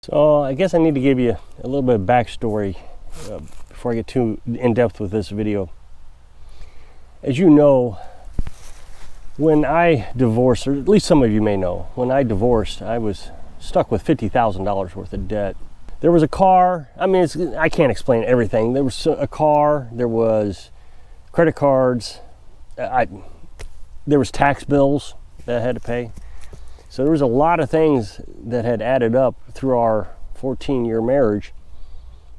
So I guess I need to give you a little bit of backstory before I get too in depth with this video. As you know, when I divorced, or at least some of you may know, when I divorced, I was stuck with $50,000 worth of debt. There was a car. I mean, I can't explain everything. There was a car, there was credit cards, there was tax bills that I had to pay. So there was a lot of things that had added up through our 14-year marriage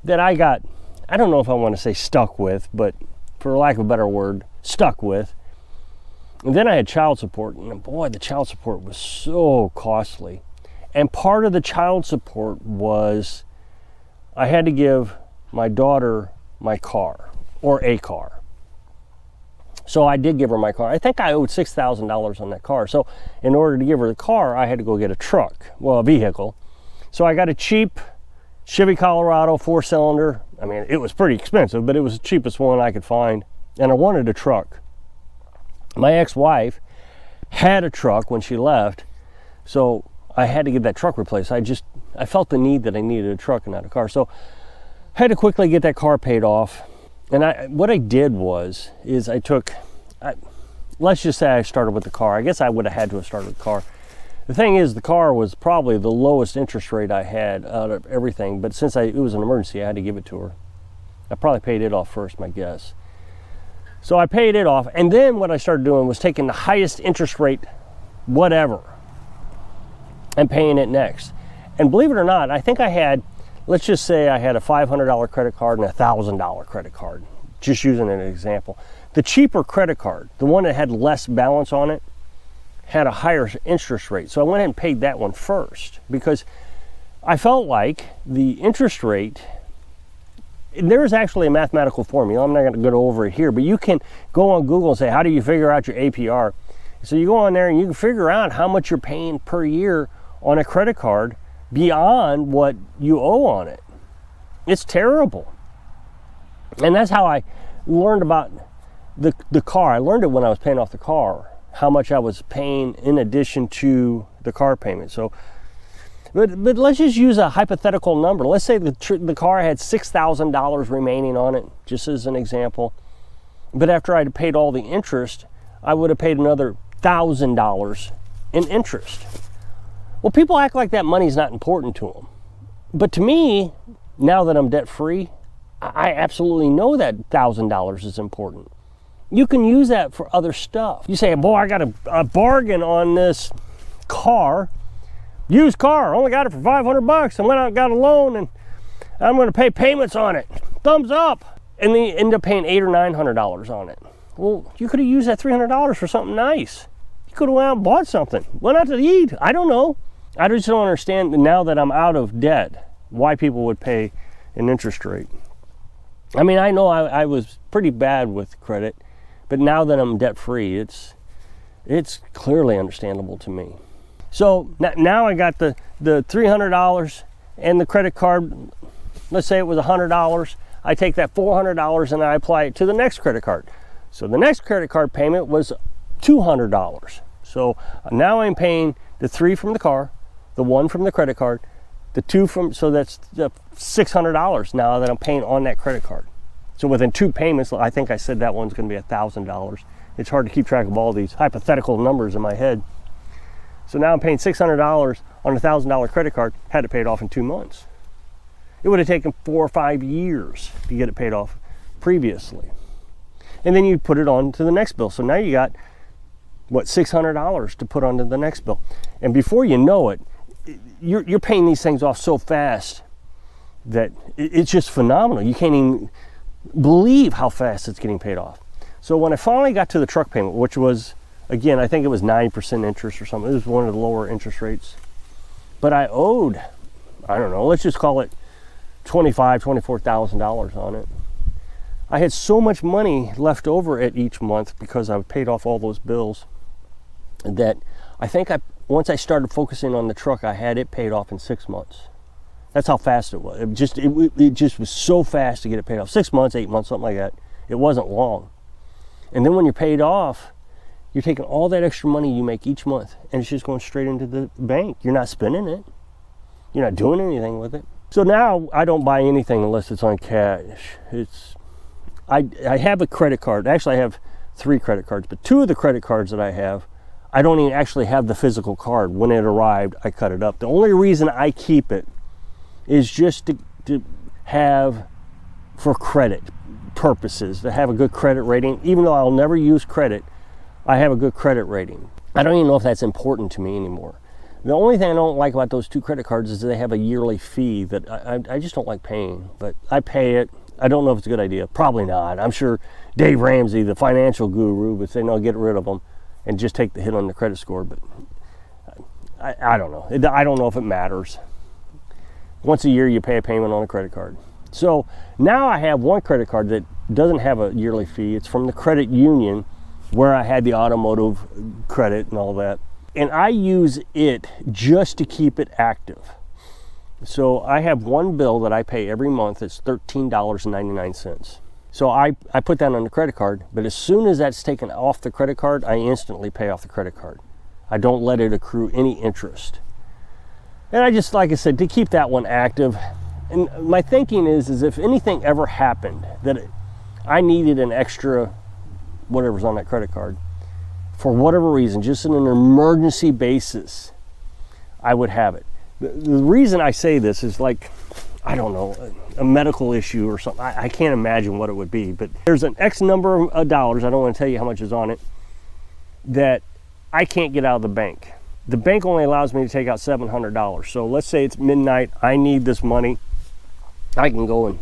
that I don't know if I want to say stuck with, but for lack of a better word, stuck with. And then I had child support, and boy, the child support was so costly. And part of the child support was I had to give my daughter my car, or a car. So I did give her my car. I think I owed $6,000 on that car. So in order to give her the car, I had to go get a truck, well, a vehicle. So I got a cheap Chevy Colorado 4-cylinder. I mean, it was pretty expensive, but it was the cheapest one I could find. And I wanted a truck. My ex-wife had a truck when she left, so I had to get that truck replaced. I felt the need that I needed a truck and not a car. So I had to quickly get that car paid off. And what I did was let's just say I started with the car. I guess I would have had to have started with the car. The thing is, the car was probably the lowest interest rate I had out of everything, but since it was an emergency, I had to give it to her. I probably paid it off first, my guess. So I paid it off, and then what I started doing was taking the highest interest rate, whatever, and paying it next. And believe it or not, I think I had, let's just say I had a $500 credit card and a $1,000 credit card, just using an example. The cheaper credit card, the one that had less balance on it, had a higher interest rate. So I went ahead and paid that one first because I felt like the interest rate, there is actually a mathematical formula. I'm not going to go over it here, but you can go on Google and say, how do you figure out your APR? So you go on there and you can figure out how much you're paying per year on a credit card beyond what you owe on it. It's terrible. And that's how I learned about the car. I learned it when I was paying off the car, how much I was paying in addition to the car payment. So, but let's just use a hypothetical number. Let's say the car had $6,000 remaining on it, just as an example. But after I'd paid all the interest, I would have paid another $1,000 in interest. Well, people act like that money's not important to them. But to me, now that I'm debt-free, I absolutely know that $1,000 is important. You can use that for other stuff. You say, boy, I got a bargain on this car, used car, only got it for $500. I went out and got a loan and I'm gonna pay payments on it. Thumbs up. And then you end up paying $800 or $900 on it. Well, you could have used that $300 for something nice. You could have went out and bought something. Went out to eat, I don't know. I just don't understand now that I'm out of debt why people would pay an interest rate. I mean, I know I was pretty bad with credit, but now that I'm debt free, it's clearly understandable to me. So now I got the $300 and the credit card. Let's say it was $100. I take that $400 and I apply it to the next credit card. So the next credit card payment was $200. So now I'm paying the $300 from the car, the $100 from the credit card, the $200 from, so that's the $600 now that I'm paying on that credit card. So within 2 payments, I think I said that one's going to be $1,000. It's hard to keep track of all these hypothetical numbers in my head. So now I'm paying $600 on a $1,000 credit card, had it paid off in 2 months. It would have taken 4 or 5 years to get it paid off previously. And then you put it on to the next bill. So now you got, what, $600 to put onto the next bill. And before you know it, you're paying these things off so fast that it's just phenomenal. You can't even believe how fast it's getting paid off. So when I finally got to the truck payment, which was, again, I think it was 9% interest or something. It was one of the lower interest rates. But I owed, I don't know, let's just call it $24,000 on it. I had so much money left over at each month because I paid off all those bills that I think once I started focusing on the truck, I had it paid off in 6 months. That's how fast it was. It just was so fast to get it paid off. 6 months, 8 months, something like that. It wasn't long. And then when you're paid off, you're taking all that extra money you make each month and it's just going straight into the bank. You're not spending it. you're not doing anything with it. So now I don't buy anything unless it's on cash. I have a credit card. Actually, I have 3 credit cards, but 2 of the credit cards that I have, I don't even actually have the physical card. When it arrived, I cut it up. The only reason I keep it is just to have for credit purposes, to have a good credit rating. Even though I'll never use credit, I have a good credit rating. I don't even know if that's important to me anymore. The only thing I don't like about those 2 credit cards is that they have a yearly fee that I just don't like paying, but I pay it. I don't know if it's a good idea. Probably not. I'm sure Dave Ramsey, the financial guru, would say, no, get rid of them and just take the hit on the credit score, but I don't know. I don't know if it matters. Once a year, you pay a payment on a credit card. So now I have one credit card that doesn't have a yearly fee. It's from the credit union where I had the automotive credit and all that. And I use it just to keep it active. So I have one bill that I pay every month. It's $13.99. So I put that on the credit card, but as soon as that's taken off the credit card, I instantly pay off the credit card. I don't let it accrue any interest. And I just, like I said, to keep that one active. And my thinking is if anything ever happened that I needed an extra whatever's on that credit card, for whatever reason, just on an emergency basis, I would have it. The reason I say this is like, I don't know, a medical issue or something. I can't imagine what it would be, but there's an X number of dollars, I don't want to tell you how much is on it, that I can't get out of the bank. The bank only allows me to take out $700. So let's say it's midnight, I need this money, I can go and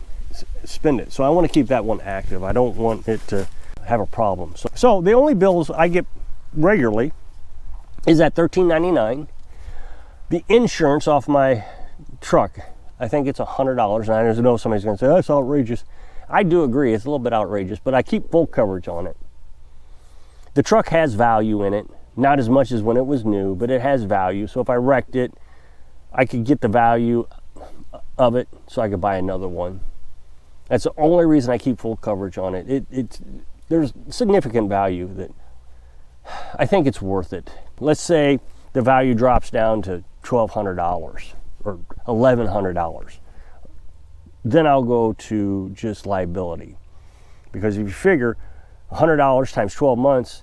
spend it. So I want to keep that one active. I don't want it to have a problem. So the only bills I get regularly is that $13.99. The insurance off my truck, I think it's $100. And I know somebody's going to say, oh, that's outrageous. I do agree, it's a little bit outrageous, but I keep full coverage on it. The truck has value in it, not as much as when it was new, but it has value. So if I wrecked it, I could get the value of it so I could buy another one. That's the only reason I keep full coverage on it. There's significant value that I think it's worth it. Let's say the value drops down to $1,200 or $1,100. Then I'll go to just liability. Because if you figure $100 times 12 months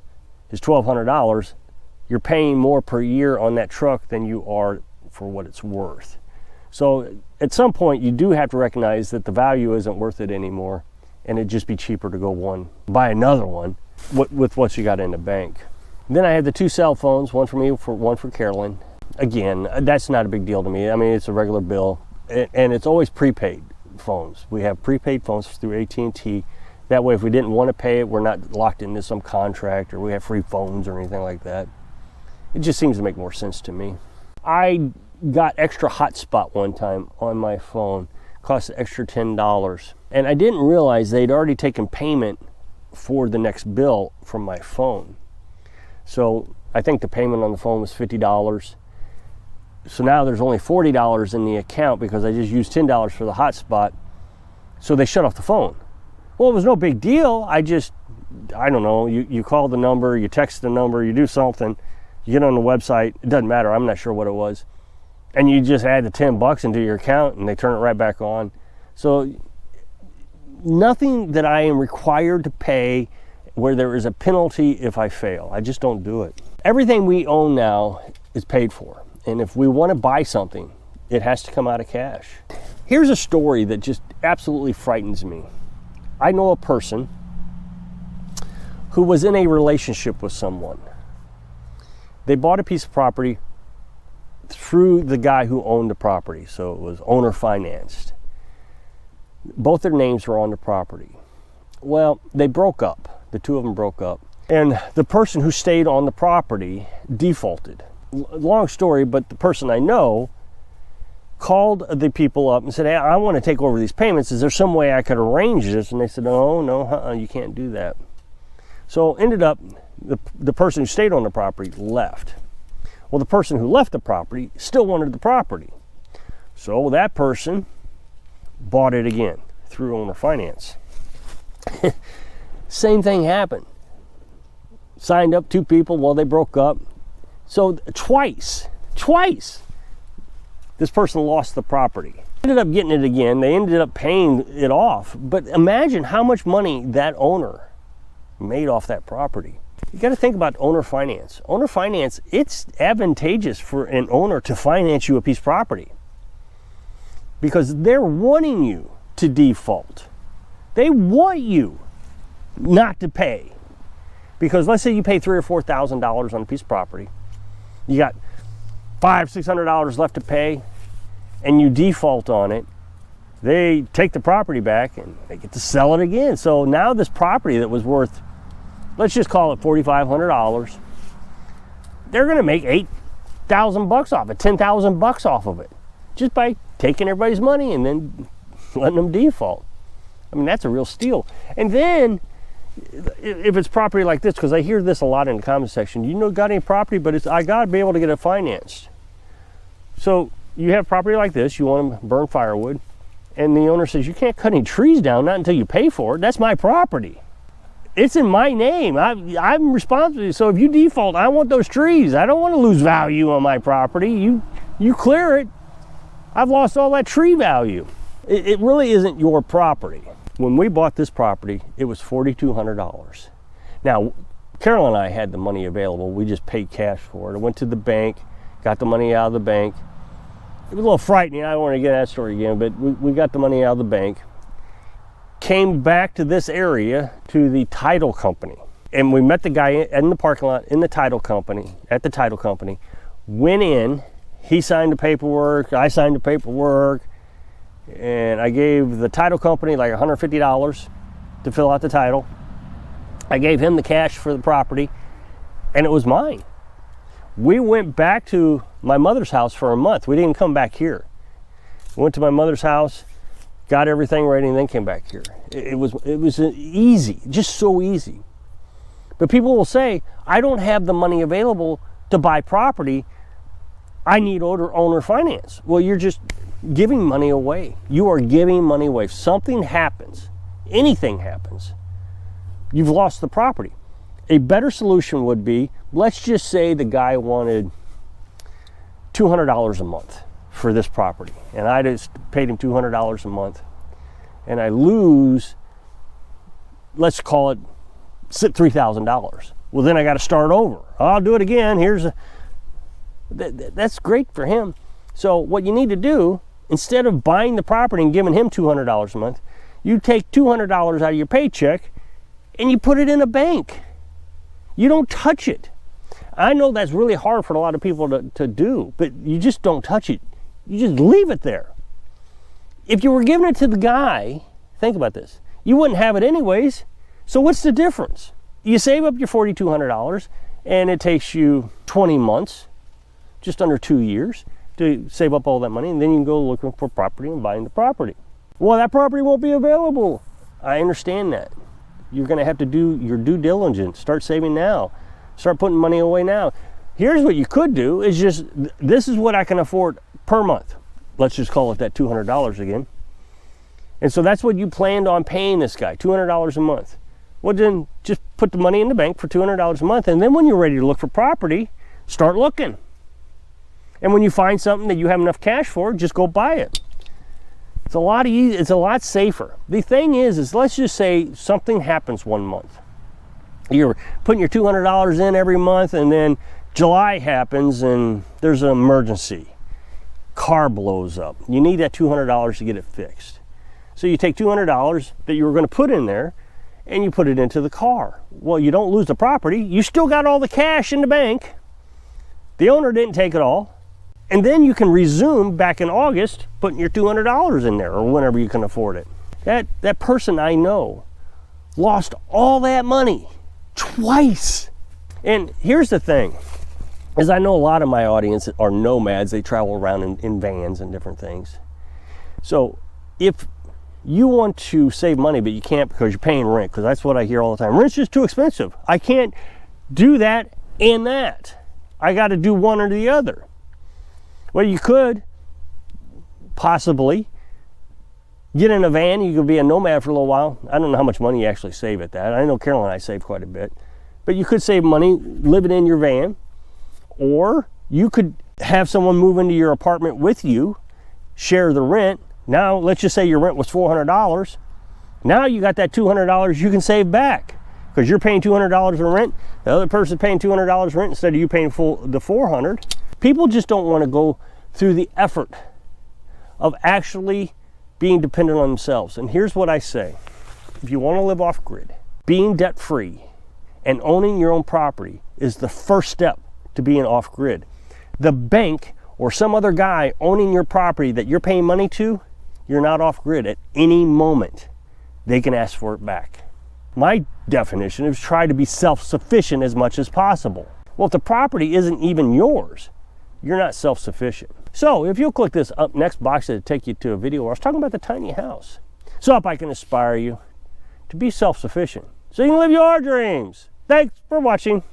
is $1,200, you're paying more per year on that truck than you are for what it's worth. So at some point you do have to recognize that the value isn't worth it anymore, and it'd just be cheaper to go buy another one with what you got in the bank. Then I have the 2 cell phones, one for me, one for Carolyn. Again, that's not a big deal to me. I mean, it's a regular bill, and it's always prepaid phones. We have prepaid phones through AT&T. That way, if we didn't want to pay it, we're not locked into some contract or we have free phones or anything like that. It just seems to make more sense to me. I got extra hotspot one time on my phone. Cost an extra $10. And I didn't realize they'd already taken payment for the next bill from my phone. So I think the payment on the phone was $50. So now there's only $40 in the account because I just used $10 for the hotspot. So they shut off the phone. Well, it was no big deal. I don't know, you call the number, you text the number, you do something, you get on the website, it doesn't matter, I'm not sure what it was. And you just add the $10 into your account and they turn it right back on. So nothing that I am required to pay where there is a penalty if I fail. I just don't do it. Everything we own now is paid for. And if we want to buy something, it has to come out of cash. Here's a story that just absolutely frightens me. I know a person who was in a relationship with someone. They bought a piece of property through the guy who owned the property, so it was owner financed. Both their names were on the property. Well, they broke up. The 2 of them broke up. And the person who stayed on the property defaulted. Long story, but the person I know called the people up and said, hey, I want to take over these payments. Is there some way I could arrange this? And they said, oh, no, you can't do that. So ended up, the person who stayed on the property left. Well, the person who left the property still wanted the property. So that person bought it again through owner finance. Same thing happened. Signed up 2 people, well, they broke up. So twice, This person lost the property. Ended up getting it again. They ended up paying it off. But imagine how much money that owner made off that property. You got to think about owner finance. Owner finance, it's advantageous for an owner to finance you a piece of property because they're wanting you to default. They want you not to pay. Because let's say you pay $3,000 or $4,000 on a piece of property. You got $500-$600 left to pay, and you default on it. They take the property back and they get to sell it again. So now this property that was worth, let's just call it $4,500, they're going to make $8,000 off it, $10,000 off of it, just by taking everybody's money and then letting them default. I mean, that's a real steal. And then if it's property like this, because I hear this a lot in the comment section, you know, got any property, but I got to be able to get it financed. So you have property like this, you want to burn firewood, and the owner says, you can't cut any trees down, not until you pay for it. That's my property. It's in my name. I'm responsible. So if you default, I want those trees. I don't want to lose value on my property. You clear it. I've lost all that tree value. It really isn't your property. When we bought this property, it was $4,200. Now, Carolyn and I had the money available. We just paid cash for it. I went to the bank, got the money out of the bank. It was a little frightening. I don't want to get that story again, but we got the money out of the bank. Came back to this area to the title company. And we met the guy in the parking lot in the title company, at the title company. Went in, he signed the paperwork, I signed the paperwork, and I gave the title company like $150 to fill out the title. I gave him the cash for the property, and it was mine. We went back to my mother's house for a month. We didn't come back here. We went to my mother's house, got everything ready, and then came back here. It was easy, just so easy. But people will say, I don't have the money available to buy property. I need owner finance. Well, you're just giving money away. You are giving money away. If something happens, anything happens, you've lost the property. A better solution would be, let's just say the guy wanted $200 a month for this property, and I just paid him $200 a month, and I lose, let's call it $3,000. Well, then I got to start over. I'll do it again. That's great for him. So what you need to do, instead of buying the property and giving him $200 a month, you take $200 out of your paycheck and you put it in a bank. You don't touch it. I know that's really hard for a lot of people to do, but you just don't touch it. You just leave it there. If you were giving it to the guy, think about this, you wouldn't have it anyways. So what's the difference? You save up your $4,200 and it takes you 20 months, just under 2 years, to save up all that money, and then you can go looking for property and buying the property. Well, that property won't be available. I understand that. You're going to have to do your due diligence. Start saving now. Start putting money away now. Here's what you could do is just, this is what I can afford per month. Let's just call it that $200 again. And so that's what you planned on paying this guy, $200 a month. Well, then just put the money in the bank for $200 a month, and then when you're ready to look for property, start looking. And when you find something that you have enough cash for, just go buy it. It's a lot easier, it's a lot safer. The thing is let's just say something happens one month. You're putting your $200 in every month, and then July happens and there's an emergency. Car blows up. You need that $200 to get it fixed. So you take $200 that you were going to put in there and you put it into the car. Well, you don't lose the property. You still got all the cash in the bank. The owner didn't take it all. And then you can resume back in August putting your $200 in there, or whenever you can afford it. That person I know lost all that money twice. And here's the thing, is I know a lot of my audience are nomads. They travel around in vans and different things. So if you want to save money, but you can't because you're paying rent, because that's what I hear all the time. Rent's just too expensive. I can't do that and that. I got to do one or the other. Well, you could possibly get in a van. You could be a nomad for a little while. I don't know how much money you actually save at that. I know Carolyn and I save quite a bit. But you could save money living in your van. Or you could have someone move into your apartment with you, share the rent. Now, let's just say your rent was $400. Now you got that $200 you can save back because you're paying $200 in rent. The other person's paying $200 rent instead of you paying the $400. People just don't want to go through the effort of actually being dependent on themselves. And here's what I say. If you want to live off grid, being debt free and owning your own property is the first step to being off grid. The bank or some other guy owning your property that you're paying money to, you're not off grid. At any moment, they can ask for it back. My definition is try to be self-sufficient as much as possible. Well, if the property isn't even yours, you're not self-sufficient. So if you'll click this up next box, it'll take you to a video where I was talking about the tiny house. So I hope I can inspire you to be self-sufficient so you can live your dreams. Thanks for watching.